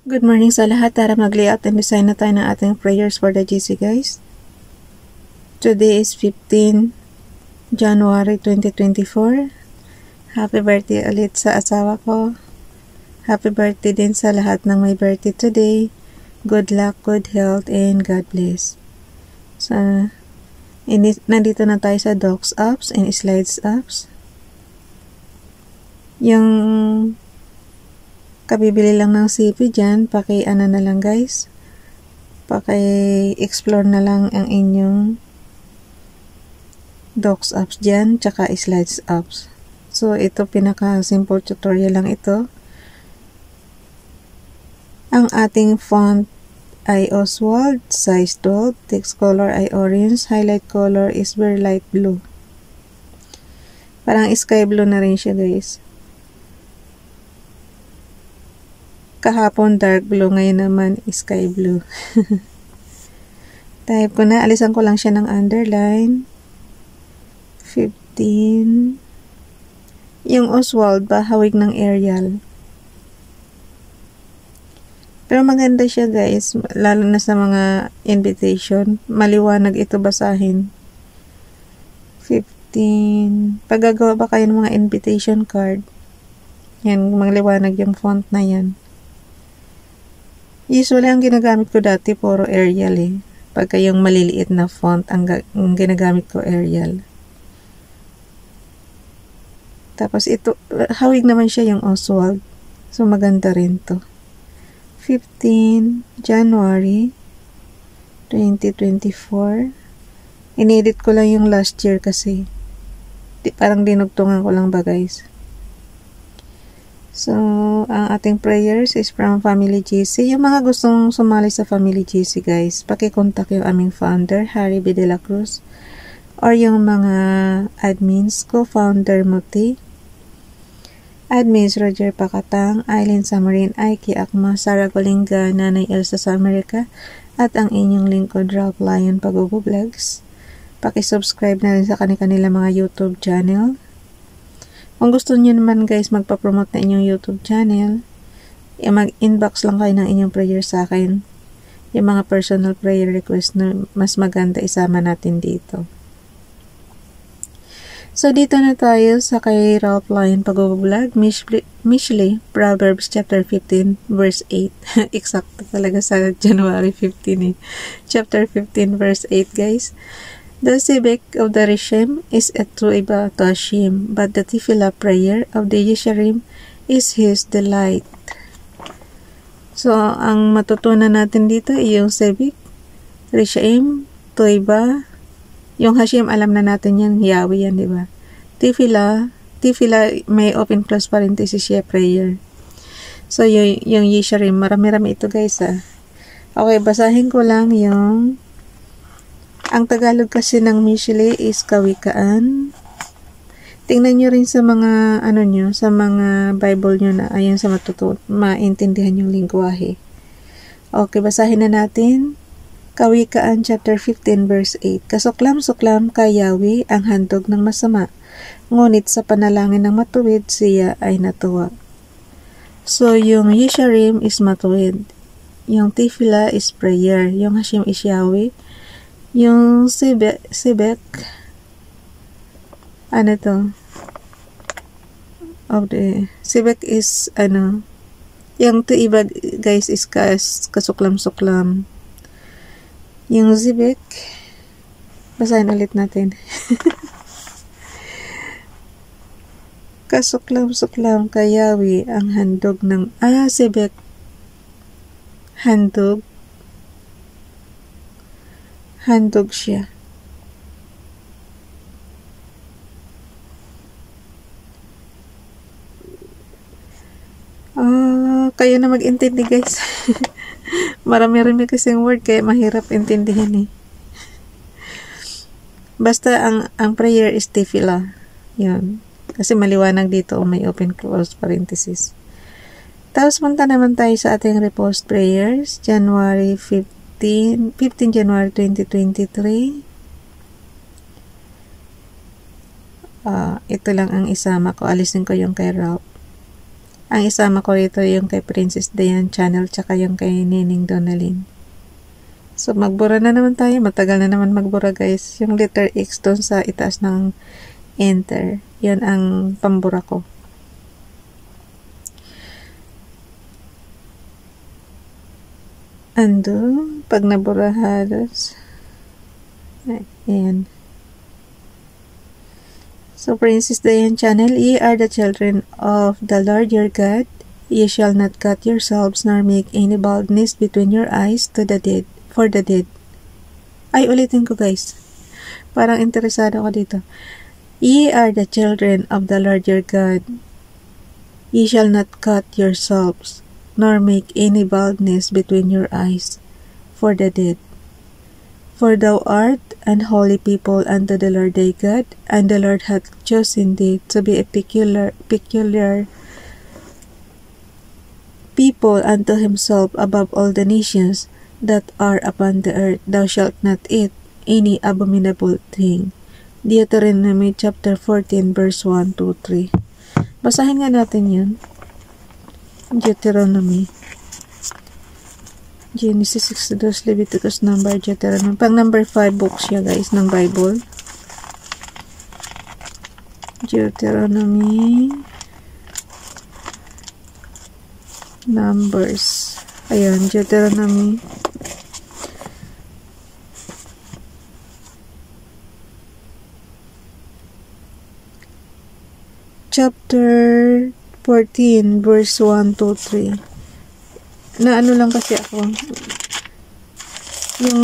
Good morning sa lahat. Tara mag-layout and design na tayo ng ating prayers for the GC guys. Today is 15 January 2024. Happy birthday ulit sa asawa ko. Happy birthday din sa lahat ng may birthday today. Good luck, good health, and God bless. Nandito na tayo sa Docs apps and Slides apps. Yung kabibili lang ng CP dyan, paki-ano na lang guys, paki-explore na lang ang inyong Docs apps dyan, tsaka Slides apps. So, ito pinaka-simple tutorial lang ito. Ang ating font ay Oswald, size 12, text color ay orange, highlight color is very light blue. Parang sky blue na rin siya guys. Kahapon dark blue, ngayon naman sky blue. Type ko na, alisan ko lang siya ng underline. 15. Yung Oswald ba, hawig ng Arial. Pero maganda siya guys, lalo na sa mga invitation. Maliwanag ito basahin. 15. Pag gagawa ba kayo ng mga invitation card, yan, maliwanag yung font na yan. Usually, ang ginagamit ko dati, puro Arial eh. Pagka yung maliliit na font, ang ginagamit ko Arial. Tapos ito, hawig naman siya yung Oswald. So, maganda rin to. 15 January 2024. Inedit ko lang yung last year kasi. Parang dinugtungan ko lang ba guys. So, ang ating prayers is from Family GC. Yung mga gustong sumali sa Family GC guys, pakikontak yung aming founder, Harry B. De La Cruz, or yung mga admins, co-founder Muti, admins Roger Pacatang, Aileen Samarin, Aiki Akma, Sara Golinga, Nanay Elsa sa Amerika, at ang inyong lingkod Ralph Lion Pag-Vlogs. Pakisubscribe na rin sa kanila mga YouTube channel. Kung gusto niyo naman guys magpa-promote na inyong YouTube channel, mag-inbox lang kayo ng inyong prayer sa akin. Yung mga personal prayer request na mas maganda isama natin dito. So, dito na tayo sa kay Ralph Lion Pag-Vlog, Mishli, Proverbs chapter 15, verse 8. Eksakto talaga sa January 15 eh. Chapter 15, verse 8 guys. The sibek of the Rishem is a tuiba to Hashem, but the tefillah prayer of the Yesharim is His delight. So, ang matutunan natin dito ay yung sibek, Rishem, tuiba, yung Hashem alam na natin yan, Yahweh yan, diba? Tefillah may open close parenthesis siya, prayer. So, yung Yesharim, marami-rami ito guys ah. Okay, basahin ko lang yung ang Tagalog kasi ng Mishli is kawikaan. Tingnan nyo rin sa mga sa mga Bible nyo na ayon sa maintindihan yung lingwahe. Okay, basahin na natin. Kawikaan chapter 15 verse 8. Kasuklam-suklam kay Yahweh ang handog ng masama, ngunit sa panalangin ng matuwid siya ay natuwa. So, yung Yesharim is matuwid. Yung Tefillah is prayer. Yung Hashem is Yahweh. Yung sibek, sibek is, yung tuiba guys is kasuklam-suklam. Yung sibek, basahin ulit natin. Kasuklam-suklam kay Yahweh ang handog ng, sibek, handog siya. Kayo na mag-intindi guys. Marami-rami kasing word kaya mahirap intindihin eh. Basta ang prayer is tefillah. Yan. Kasi maliwanag dito may open close parenthesis. Tapos punta naman tayo sa ating repost prayers. January 15 January 2023. Ito lang ang isama ko. Alisin ko yung kay Ralph. Ang isama ko rito yung kay Princess Diane channel tsaka yung kay Nining Donalyn. So, magbura na naman tayo. Matagal na naman magbura, guys. Yung letter X doon sa itaas ng enter. Yan ang pambura ko. Ando. Pag nabura halos. Ayan. So, Princess Diane channel, ye are the children of the Lord your God. Ye shall not cut yourselves nor make any baldness between your eyes to the dead. For the dead. Ay, ulitin ko, guys. Parang interesado ako dito. Ye are the children of the Lord your God. Ye shall not cut yourselves, nor make any baldness between your eyes, for the dead. For thou art an holy people unto the Lord thy God, and the Lord hath chosen thee to be a peculiar people unto himself above all the nations that are upon the earth. Thou shalt not eat any abominable thing. Deuteronomy chapter 14 verse 1 to 3. Basahin nga natin yun. Deuteronomy. Genesis, Exodus, Leviticus, Number, Deuteronomy. Pang number 5 books siya, guys, ng Bible. Deuteronomy. Numbers. Ayan, Deuteronomy. Chapter 14, verse 1 to 3. Na ano lang kasi ako. Yung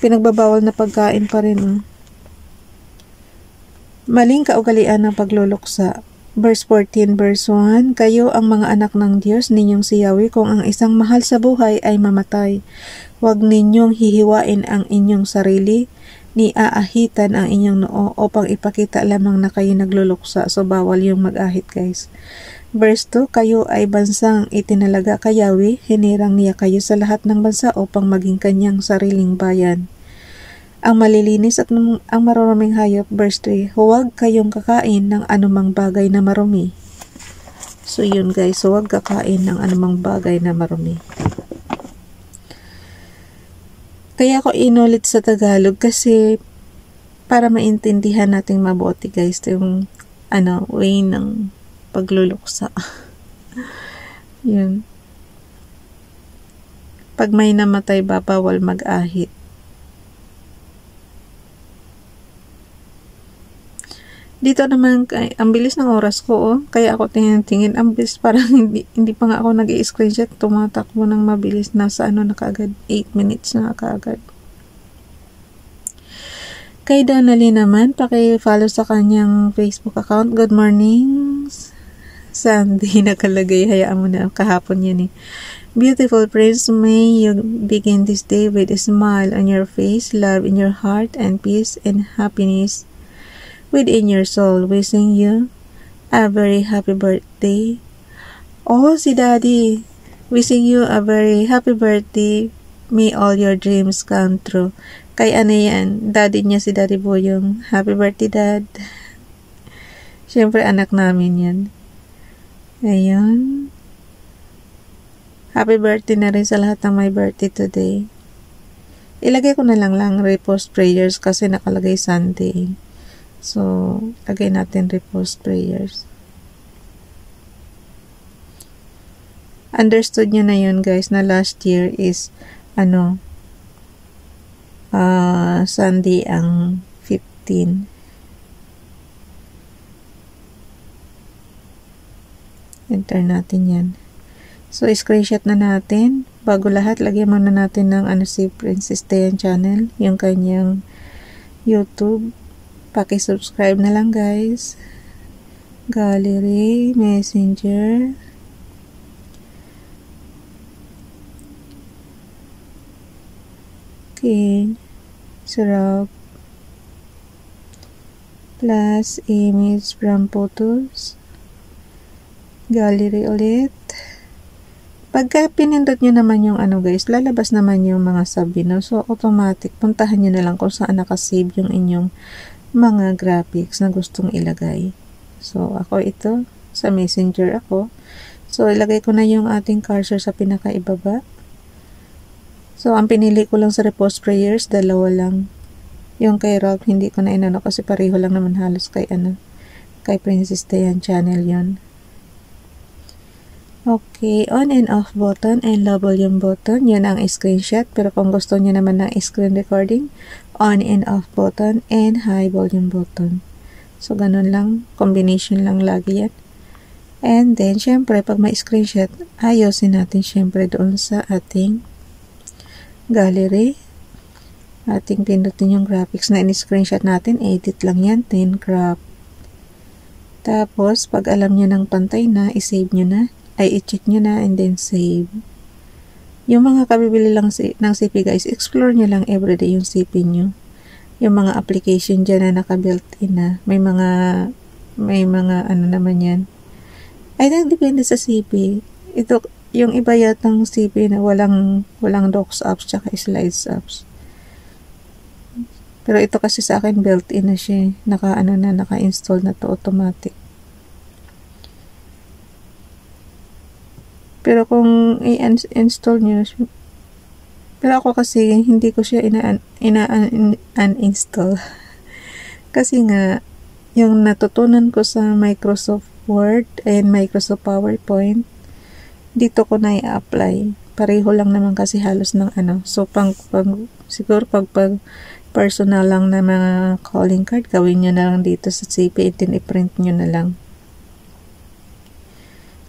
pinagbabawal na pagkain pa rin. Maling kaugalian ng pagluluksa. Verse 14, verse 1, kayo ang mga anak ng Diyos, ninyong si Yahweh, kung ang isang mahal sa buhay ay mamatay. Huwag ninyong hihiwain ang inyong sarili, ni aahitan ang inyong noo upang ipakita lamang na kayo nagluluksa. So, bawal yung mag-ahit, guys. Verse 2, kayo ay bansang itinalaga kay Yahweh, hinirang niya kayo sa lahat ng bansa upang maging kanyang sariling bayan. Ang malilinis at ang maruruming hayop. Verse 3, huwag kayong kakain ng anumang bagay na marumi. So yun, guys, huwag kakain ng anumang bagay na marumi. Kaya ako inulit sa Tagalog kasi para maintindihan nating mabuti, guys, yung way ng pagluluksa. Yun. Pag may namatay, bawal mag-ahit. Dito naman, ang bilis ng oras ko, kaya ako tingin, ang bilis, parang hindi pa nga ako nag-i-screenshot, tumatakbo ng mabilis, nasa na kaagad, 8 minutes na kaagad. Kay Donalyn naman, paki-follow sa kanyang Facebook account. Good morning, Sandy, nakalagay, hayaan mo na, kahapon yan eh. Beautiful Prince, may you begin this day with a smile on your face, love in your heart, and peace and happiness within your soul. Wishing you a very happy birthday. Oh, si Daddy. Wishing you a very happy birthday. May all your dreams come true. Kay yan? Daddy niya si Daddy Boyong. Happy birthday, Dad. Siyempre, anak namin yan. Ayun. Happy birthday na rin sa lahat ng may birthday today. Ilagay ko na lang repost prayers kasi nakalagay Sunday. So, lagay natin repost prayers. Understood nyo na yun, guys, na last year is, Sunday ang 15. Enter natin yan. So, screenshot na natin. Bago lahat, lagyan muna natin ng si Princess Diane channel, yung kanyang YouTube. Paki-subscribe na lang, guys. Gallery, Messenger. Okay. Sarap. Plus, image from photos. Gallery ulit. Pagka pinindot nyo naman yung guys, lalabas naman yung mga sabi, no? So, automatic, puntahan nyo na lang kung saan nakasave yung inyong mga graphics na gustong ilagay. So, ako ito, sa Messenger ako. So, ilagay ko na yung ating cursor sa pinakaibaba. So, ang pinili ko lang sa repose prayers, dalawa lang. Yung kay Ralph, hindi ko na inano kasi pareho lang naman halos kay kay Princess Dayan channel yon. Okay, on and off button and low volume button, yun ang screenshot. Pero kung gusto niyo naman ng screen recording, on and off button and high volume button. So, ganun lang. Combination lang lagi yan. And then, syempre, pag may screenshot, ayusin natin syempre doon sa ating gallery. Ating pindutin yung graphics na in-screenshot natin. Edit lang yan, then crop. Tapos, pag alam nyo ng pantay na, i-save nyo na. Ay, i-check nyo na and then save. Yung mga kabibili lang ng CP guys, explore nyo lang everyday yung CP nyo. Yung mga application dyan na naka-built-in na. May mga ano naman yan. I think depende sa CP. Ito, yung iba yatang CP na walang docs apps tsaka slides apps. Pero ito kasi sa akin built-in na siya. Naka-install na to automatic. Pero kung i-install nyo, pero ako kasi hindi ko siya uninstall. Kasi nga, yung natutunan ko sa Microsoft Word and Microsoft PowerPoint, dito ko na i-apply. Pareho lang naman kasi halos ng So, siguro pag personal lang na mga calling card, gawin nyo na lang dito sa CP, then i-print nyo na lang.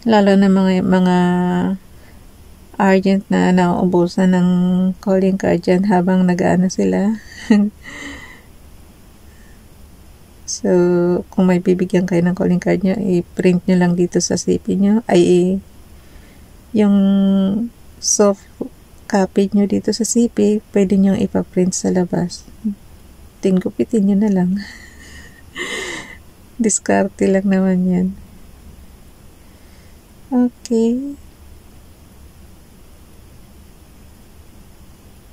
Lalo na mga urgent na nauubusan ng calling card dyan habang nag-ano sila. So, kung may bibigyan kayo ng calling card nyo, i-print nyo lang dito sa CP nyo. Yung soft copy nyo dito sa CP, pwede nyo ipaprint sa labas. Gupitin nyo na lang. Diskarte lang naman yan. Okay.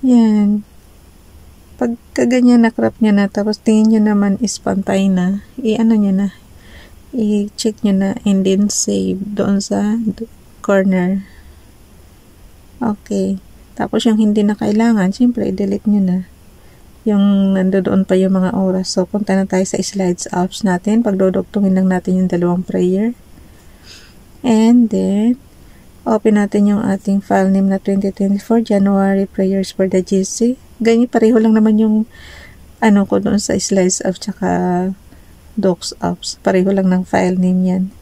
Yan. Pagka ganyan na-crop nyo na, tapos tingin nyo naman is pantay na, i-ano nyo na, i-check nyo na, and then save doon sa corner. Okay. Tapos yung hindi na kailangan, siyempre, i-delete nyo na. Yung nandoon pa yung mga oras. So, punta na tayo sa slides apps natin. Pagdodugtungin lang natin yung dalawang prayer. And then, open natin yung ating file name na 2024 January Prayers for the GC. Ganyan, pareho lang naman yung ko doon sa slides apps tsaka docs apps. Pareho lang ng file name yan.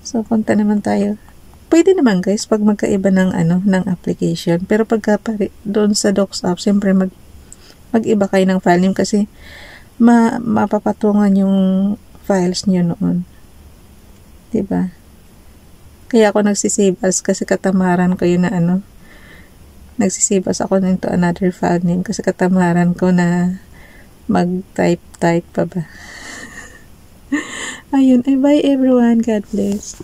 So, punta naman tayo. Pwede naman guys, pag magkaiba ng ng application. Pero pagka doon sa docs apps, siyempre mag-iba kayo ng file name kasi mapapatungan yung files nyo noon. Diba? Kaya ako nagsisave as kasi katamaran ko yun na nagsisave as ako into another file name kasi katamaran ko na mag-type pa ba. Ayun, bye everyone. God bless.